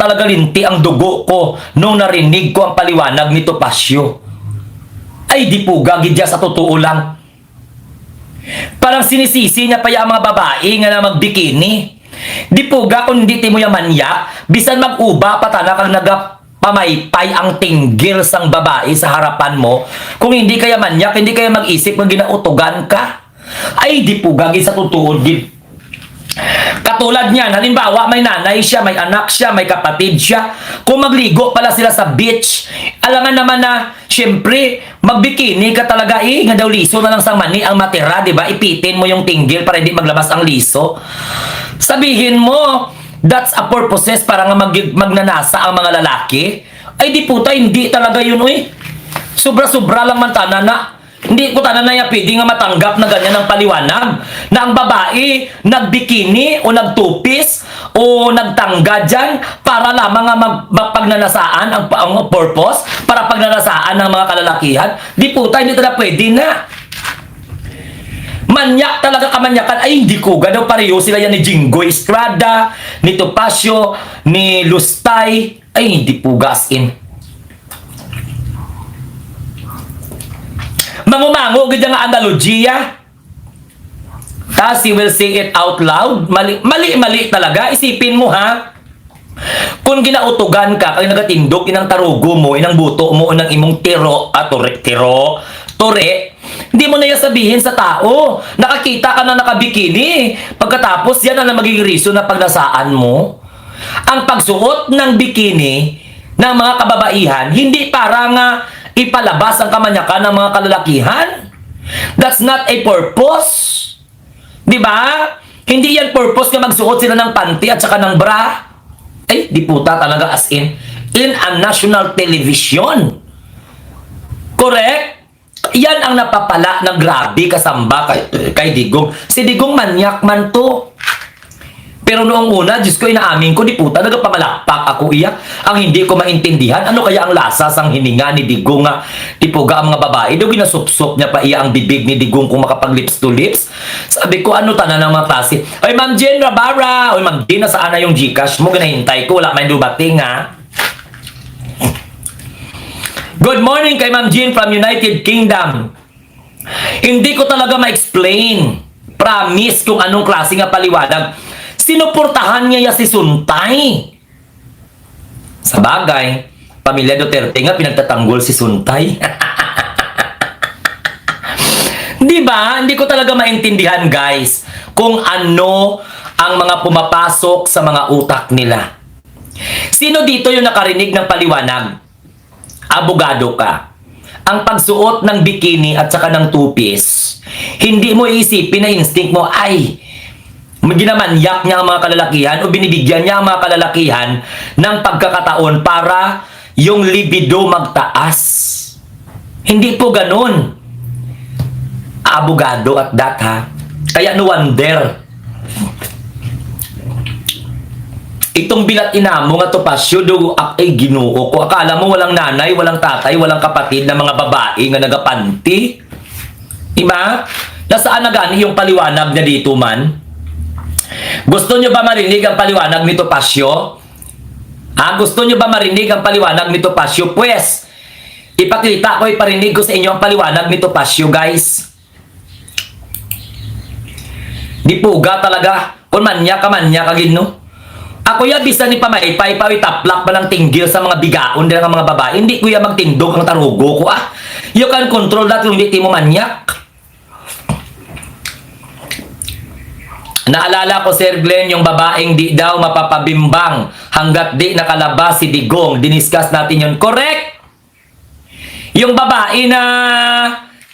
talaga linti ang dugo ko nung narinig ko ang paliwanag ni Topacio. Ay di po gagidya sa totoo lang. Parang sinisisi niya pa yung mga babae nga na magbikini. Di po ga kung hindi mo yung manyak, bisan mag-uba patana kang nagapamaypay ang tinggil sang babae sa harapan mo. Kung hindi kaya manyak, hindi kaya mag-isip mag ginautugan ka. Ay di po gagi sa totoo din. Katulad niyan, halimbawa may nanay siya, may anak siya, may kapatid siya. Kung magligo pala sila sa beach, alangan naman na, syempre, magbikini ka talaga nga daw liso na lang sang mani ang matira, di ba? Ipitin mo yung tinggil para hindi maglabas ang liso. Sabihin mo, that's a purposes para nga magnanasa ang mga lalaki. Ay di puta, hindi talaga yun, uy. Sobra-sobra lang man tanan na. Hindi ko tanan na pwede nga matanggap na ganyan ang paliwanag na ang babae nagbikini o nagtupis o nagtangga dyan para lamang nga magpagnanasaan ang purpose para pagnanasaan ng mga kalalakihan. Di puta, hindi talaga pwede na. Manyak talaga kamanyakan. Ay, hindi ko. Gano'n pareho sila yan ni Jingoy Estrada, ni Topacio, ni Lustay. Ay, hindi po gas in. Mangumango, ganyan nga analogiya. Tas, you will say it out loud. Mali talaga. Isipin mo, ha? Kung ginautugan ka, kaya nagatindog, inang tarugo mo, inang buto mo, inang imong tore, hindi mo na yan sabihin sa tao. Nakakita ka na nakabikini. Pagkatapos, yan ang magiging reason na pagnasaan mo. Ang pagsuot ng bikini ng mga kababaihan, hindi para nga ipalabas ang kamanyakan ng mga kalalakihan. That's not a purpose. Di ba? Hindi yan purpose na magsuot sila ng panty at saka ng bra. Ay, di puta talaga as in a national television. Correct? Yan ang napapala ng grabe kasamba kay Digong. Si Digong manyak man to. Pero noong una, Diyos ko, inaamin ko, di puta, nagapamalakpak ako iya. Ang hindi ko maintindihan, ano kaya ang lasa sang hininga ni Digong nga, tipuga ang mga babae, daw ginasupsop niya pa iya ang bibig ni Digong kung makapag lips to lips. Sabi ko, ano tanan ng mga klase? Oy, Ma'am Jen Rabara! Oy, Ma'am Jen, nasaan na yung Gcash mo? Ginahintay ko, wala may dubating, ha? Good morning kay Ma'am Jen from United Kingdom. Hindi ko talaga ma-explain. Promise kung anong klase nga paliwanag. Sinuportahan niya si Suntay. Sa bagay, pamilya Duterte nga pinagtatanggol si Suntay. Di ba? Hindi ko talaga maintindihan, guys, kung ano ang mga pumapasok sa mga utak nila. Sino dito yung nakarinig ng paliwanag? Abogado ka. Ang pagsuot ng bikini at saka ng tupis, hindi mo iisipin na instinct mo, ay, ginamanyak niya ang mga kalalakihan o binibigyan niya ang mga kalalakihan ng pagkakataon para yung libido magtaas. Hindi po ganun. Abogado at that, ha? Kaya no wonder. Itong bilat inamo nga Topacio do ay Ginoo ko. Akala mo walang nanay, walang tatay, walang kapatid na mga babae nga nagapanti? Diba? Nasaan na gani yung paliwanag niya dito man? Gusto nyo ba marinig ang paliwanag ni Topacio? Gusto nyo ba marinig ang paliwanag ni Topacio? Pues, ipakita ko, iparinig ko sa inyo ang paliwanag ni Topacio, guys. Di puga talaga. Kung manya ka gino. Ako ya, bisa ni pamaypay pa, itaplak pa ng tinggil sa mga bigaon din ng mga babae. Hindi ko ya magtindog ang tarugo ko, You can control that kung hindi mo manyak. Naalala ko, Sir Glenn, yung babaeng di daw mapapabimbang hanggat di nakalabas si Digong. Diniscuss natin yun. Correct! Yung babae na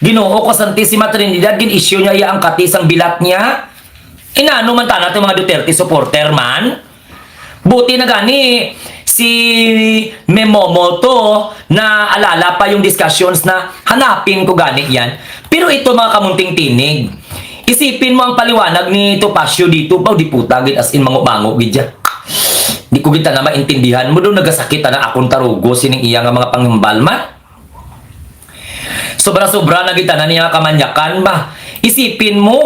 Ginoo ko Santissima Trinidad, gin-issue niya iya ang katisang bilat niya. Inaano man ta natin mga Duterte supporter man. Buti na gani si Memomoto na alala pa yung discussions na hanapin ko gani yan. Pero ito mga kamunting tinig. Isipin mo ang paliwanag ni Topacio dito, di putagit as in mango-mango gidya. Di ko kita na maintindihan mo doon nagasakit na akong tarugo sining iya nga mga pangimbalman. Sobra-sobra na kita na niya kamanyakan ba. Isipin mo,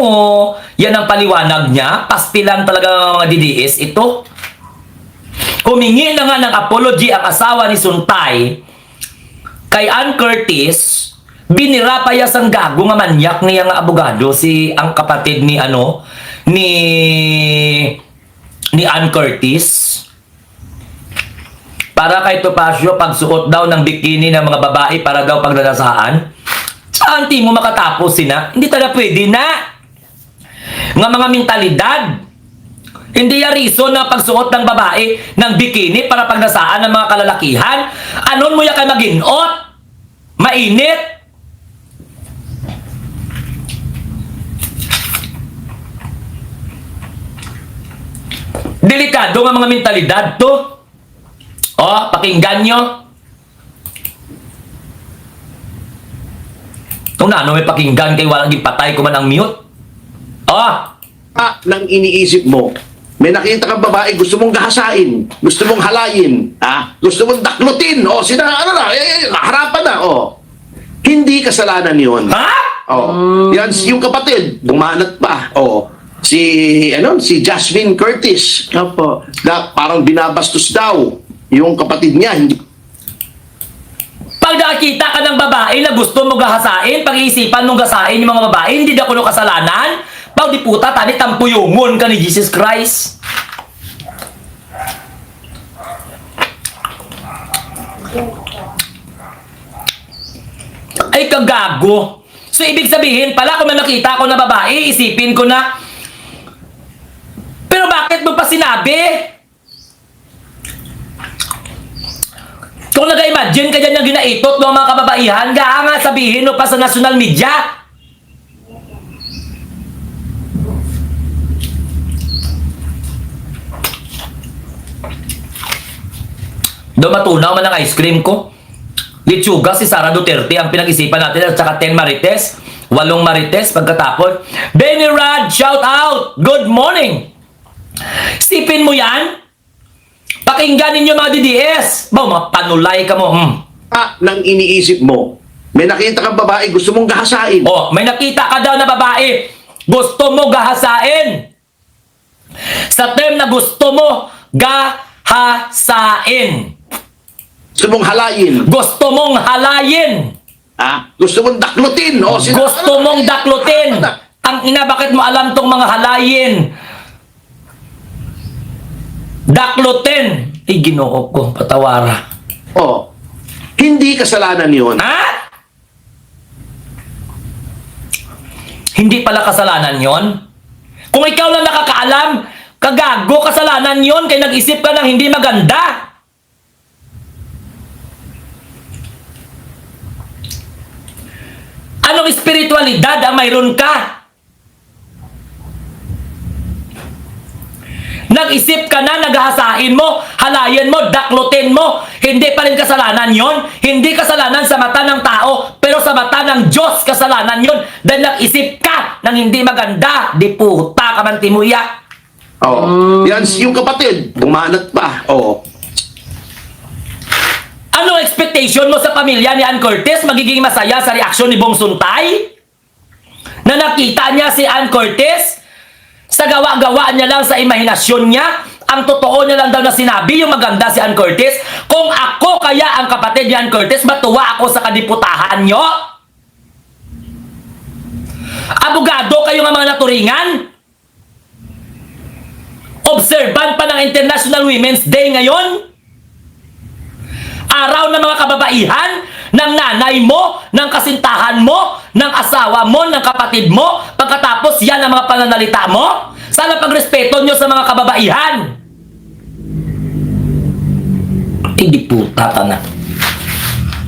yan ang paliwanag niya, paspilan talaga ng mga DDS ito. humingi na nga ng apology ang asawa ni Suntay kay Ann Curtis. Binira pa ya sang gago nga manyak niya nga abogado ang kapatid ni ni Ann Curtis. Para kay Topacio, pagsuot daw ng bikini ng mga babae para daw pagdadasaan. Saan di mo makatapos sina? Hindi talaga pwede na. Nga mga mentalidad. Hindi ya reason na pagsuot ng babae ng bikini para pagdasaan ng mga kalalakihan. Anon mo ya kay maginot? Mainit? Delikado nga mga mentalidad to. Oh, pakinggan nyo. Kung na, may pakinggan kay walang ipatay ko man ang mute. Oh, Nang iniisip mo, may nakita kang babae, gusto mong gahasain, gusto mong halayin, gusto mong daklutin, harapan na, Hindi kasalanan yun. ha? Yan, yung kapatid, dumanat pa, si Jasmine Curtis, Opo. na parang binabastos daw yung kapatid niya, hindi. Pag nakakita ka ng babae na gusto mo gahasain, pag-iisipan mong gasain yung mga babae, hindi na kuno kasalanan. Pag di puta, tani tampuyungon ka ni Jesus Christ. Ay, kagago. So, ibig sabihin pala, kung may makita ko na babae, isipin ko na, pero bakit mo pa sinabi? Kung nag-imagine ka dyan yung ginaitot ng mga kababaihan, nga sabihin mo pa sa national media. Doon matunaw man ang ice cream ko. Litsuga si Sara Duterte ang pinag-isipan natin at saka 10 Marites, 8 Marites pagkatapos. Benny Rad, shout out! Good morning! Sipin mo yan? Pakinggan ninyo mga DDS. Mapanulay ka mo. Nang iniisip mo, may nakita kang babae, gusto mong gahasain. Oh, may nakita ka daw na babae. Gusto mo gahasain. Sa term na gusto mo gahasain. Gusto mong halayin. Gusto mong halayin. Gusto mong daklutin. Gusto mong daklutin. Ang ina, bakit mo alam tong mga halayin? Daklutin. Ginoo ko, patawara. Hindi kasalanan yun. Hindi pala kasalanan yon. Kung ikaw lang nakakaalam, kagago, kasalanan yon kaya nag-isip ka ng hindi maganda. Anong espiritualidad ang mayroon ka? Nag-isip ka na, naghahasain mo, halayan mo, daklutin mo. Hindi pa rin kasalanan yon. Hindi kasalanan sa mata ng tao, pero sa mata ng Diyos, kasalanan yon. Dahil nag-isip ka ng hindi maganda. Di puta ka man, Timuya. Yan, yung kapatid, dumanat pa. Ano expectation mo sa pamilya ni Ann Curtis? Magiging masaya sa reaksyon ni Bong Suntay? Na nakita niya si Ann Curtis? Sa gawa-gawa niya lang, sa imahinasyon niya, ang totoo niya lang daw na sinabi, yung maganda si Ann Curtis. Kung ako kaya ang kapatid ni Ann Curtis, matuwa ako sa kadiputahan nyo. Abogado kayo nga mga naturingan. Observant pa ng International Women's Day ngayon. Araw ng mga kababaihan, ng nanay mo, ng kasintahan mo, ng asawa mo, ng kapatid mo, pagkatapos yan ang mga pananalita mo. Sana pagrespeto nyo sa mga kababaihan. Hindi po, tata na.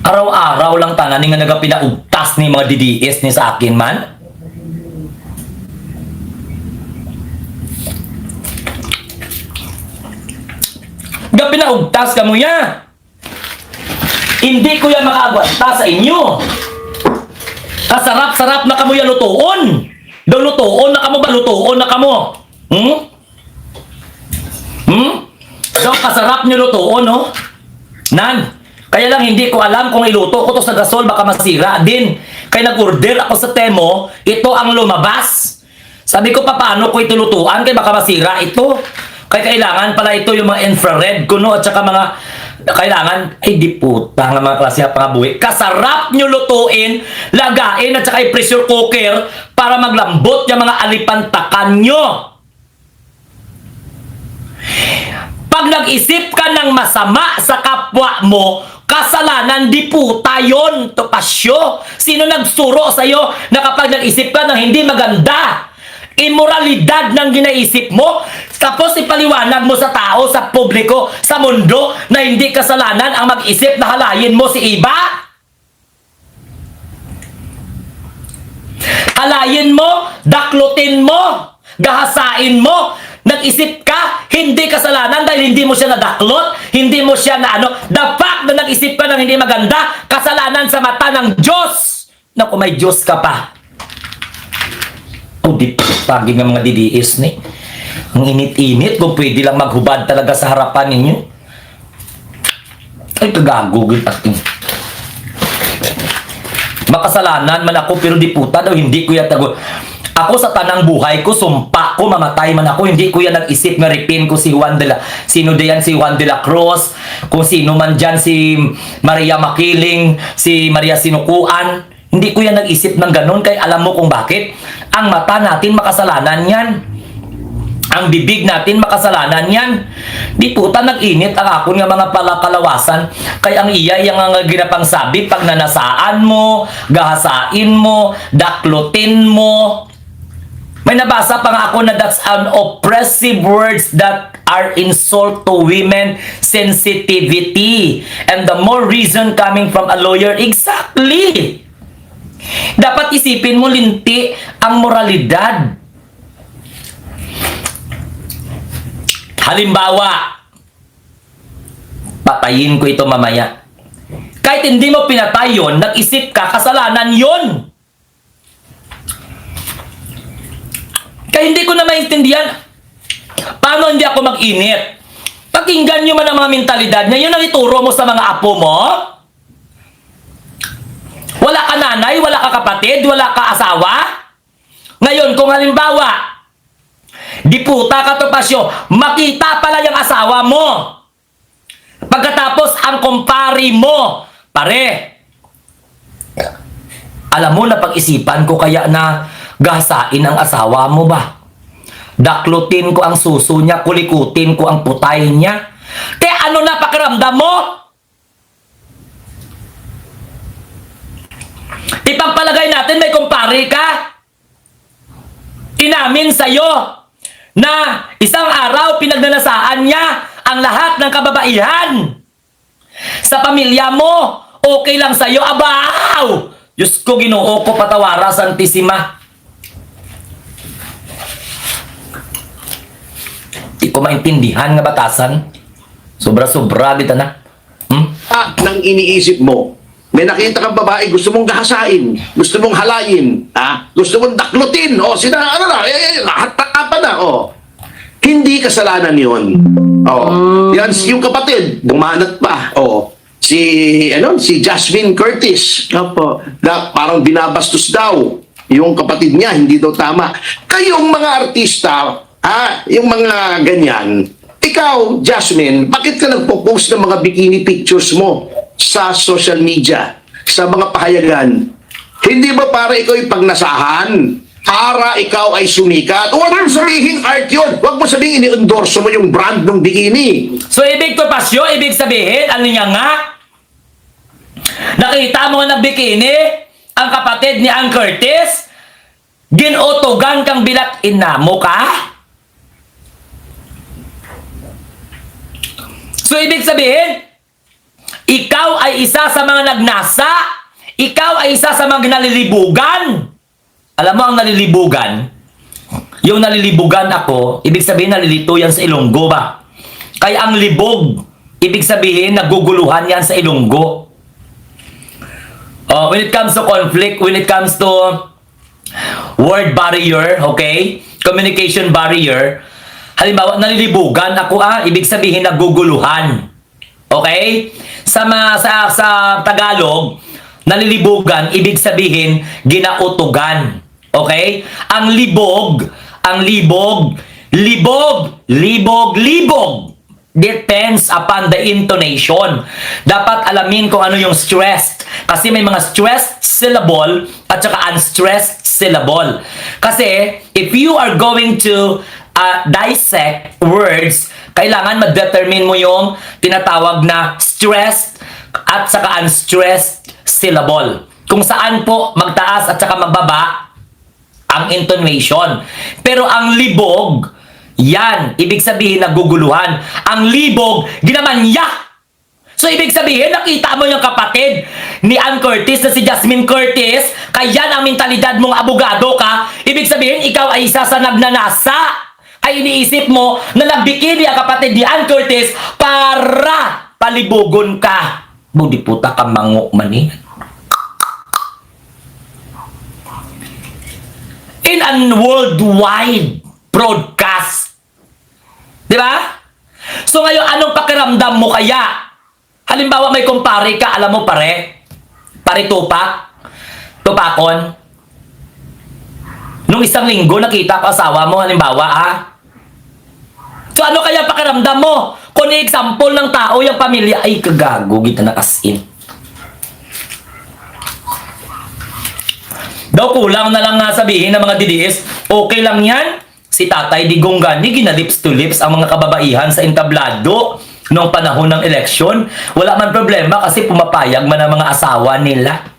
Araw-araw lang tanan nga nagapinaugtas ni mga DDS ni sa akin man. Gapinaugtas ka mo ya. Hindi ko yan makaagwanta sa inyo. Kasarap-sarap na kamo yan lutuon. Daw lutuon na kamo ba? Lutuon na kamo. Daw kasarap nyo lutuon, no? Nan, kaya lang hindi ko alam kung iluto ko to sa gasol, baka masira din. Kaya nag-order ako sa Temo, ito ang lumabas. Sabi ko, paano ko ito lutuan? Kaya baka masira ito. Kaya kailangan pala ito yung mga infrared kuno at saka mga kailangan, ay di puta nga mga klase ng pangabuhi. Kasarap nyo lutuin, lagain at saka i-pressure cooker para maglambot yung mga alipantakan nyo. Pag nag-isip ka ng masama sa kapwa mo, kasalanan di puta yun, Topasyo. Sino nagsuro sa'yo na kapag nag-isip ka ng hindi maganda, immoralidad ng ginaisip mo, tapos ipaliwanag mo sa tao, sa publiko, sa mundo, na hindi kasalanan ang mag-isip na halayin mo si iba? Halayin mo, daklutin mo, gahasain mo, nag-isip ka, hindi kasalanan dahil hindi mo siya nadaklot, hindi mo siya na ano, the fact na nag-isip ka ng hindi maganda, kasalanan sa mata ng Diyos. Naku, may Diyos ka pa. Oh, di pagi ng mga DDS ni. Ang init-init, kung pwede lang maghubad talaga sa harapan ninyo. Ay, kagagugol ating. Makasalanan man ako, pero di puta daw, hindi ko yan tago. Ako sa tanang buhay ko, sumpa ko, mamatay man ako, hindi ko yan nag-isip na ripin ko si Juan de la, sino diyan si Juan de la Cruz, kung sino man dyan si Maria Makiling, si Maria Sinukuan. Hindi ko yan nag-isip ng ganun, kaya alam mo kung bakit. Ang mata natin makasalanan yan. Ang bibig natin makasalanan yan. Di puta nag-init ang akon nga mga palakalawasan. Kaya ang iya yung nga ginapang sabi, pag nanasaan mo, gahasain mo, daklutin mo. May nabasa pa nga ako na that's an oppressive words that are insult to women sensitivity. And the more reason coming from a lawyer. Exactly. Dapat isipin mo linti ang moralidad. Halimbawa, patayin ko ito mamaya. Kahit hindi mo pinatay yun, nag-isip ka, kasalanan yun. Kaya hindi ko na maintindihan, paano hindi ako mag-init? Pakinggan nyo man ang mga mentalidad niya, yun ang ituro mo sa mga apo mo. Wala ka nanay, wala ka kapatid, wala ka asawa. Ngayon, kung halimbawa, di puta ka Topasyo, makita pala yung asawa mo. Pagkatapos ang kumpari mo, pare, alam mo na pag-isipan ko kaya na gasain ang asawa mo ba? Daklutin ko ang suso niya, kulikutin ko ang putay niya. Kaya ano na pakiramdam mo? Ipagpalagay natin may kumpari ka. Inamin sa'yo na isang araw pinagnanasaan niya ang lahat ng kababaihan. Sa pamilya mo, okay lang sa'yo. Abaw! Diyos ko, Ginoo ko, patawara, Santissima. Di ko maintindihan nga batasan. Sobra-sobra, dito na. Nang iniisip mo, may nakita kang babae, gusto mong gahasain, gusto mong halayin, gusto mong daklutin, hatapan na, Hindi kasalanan yun. Yan, yung kapatid, bumanat pa, si Jasmine Curtis, na parang binabastos daw, yung kapatid niya, hindi daw tama. Kayong mga artista, yung mga ganyan, ikaw, Jasmine, bakit ka nagpo-post ng mga bikini pictures mo sa social media, sa mga pahayagan? Hindi ba para ikaw ipagnasahan? Para ikaw ay sumikat? Huwag mo sabihin art yun. Huwag mo sabihin ini-endorse mo yung brand ng bikini. So, ibig Topasyo, ibig sabihin, ano niya nga? Nakita mo na bikini, ang kapatid ni Ann Curtis, ginutugan kang bilat ina mo ka? So, ibig sabihin, ikaw ay isa sa mga nagnasa, ikaw ay isa sa mga nalilibugan. Alam mo ang nalilibugan? Yung nalilibugan ako, ibig sabihin nalilito yan sa Ilonggo ba? Kaya ang libog, ibig sabihin naguguluhan yan sa Ilonggo. When it comes to conflict, when it comes to word barrier, okay? Communication barrier, halimbawa, nalilibugan ako ibig sabihin naguguluhan. Okay? Sa Tagalog, nalilibugan, ibig sabihin ginautugan. Okay? Ang libog, libog, libog-libog. Depends upon the intonation. Dapat alamin kung ano yung stressed. Kasi may mga stressed syllable at saka unstressed syllable. Kasi if you are going to dissect words, kailangan ma-determine mo yung tinatawag na stressed at saka unstressed syllable. Kung saan po magtaas at saka magbaba ang intonation. Pero ang libog, yan, ibig sabihin naguguluhan. Ang libog, ginamanya. So, ibig sabihin, nakita mo yung kapatid ni Ann Curtis na si Jasmine Curtis, kaya ang mentalidad mong abogado ka, ibig sabihin, ikaw ay isa sa nagnanasa. Ay iniisip mo na nagbikini ang kapatid ni Ann Curtis para palibugon ka. Budi puta ka mango mani. In a worldwide broadcast. Di ba? So ngayon, anong pakiramdam mo kaya? Halimbawa may kumpare ka, alam mo pare tupak, tupakon. Nung isang linggo nakita ko asawa mo, halimbawa So ano kaya pakiramdam mo? Kung example ng tao, yung pamilya, ay kagago, kita na as in. Daw kulang na lang nga sabihin ng mga DDS, okay lang yan. Si Tatay Digong gani, gina-lips to lips ang mga kababaihan sa entablado noong panahon ng eleksyon. Wala man problema kasi pumapayag man ang mga asawa nila.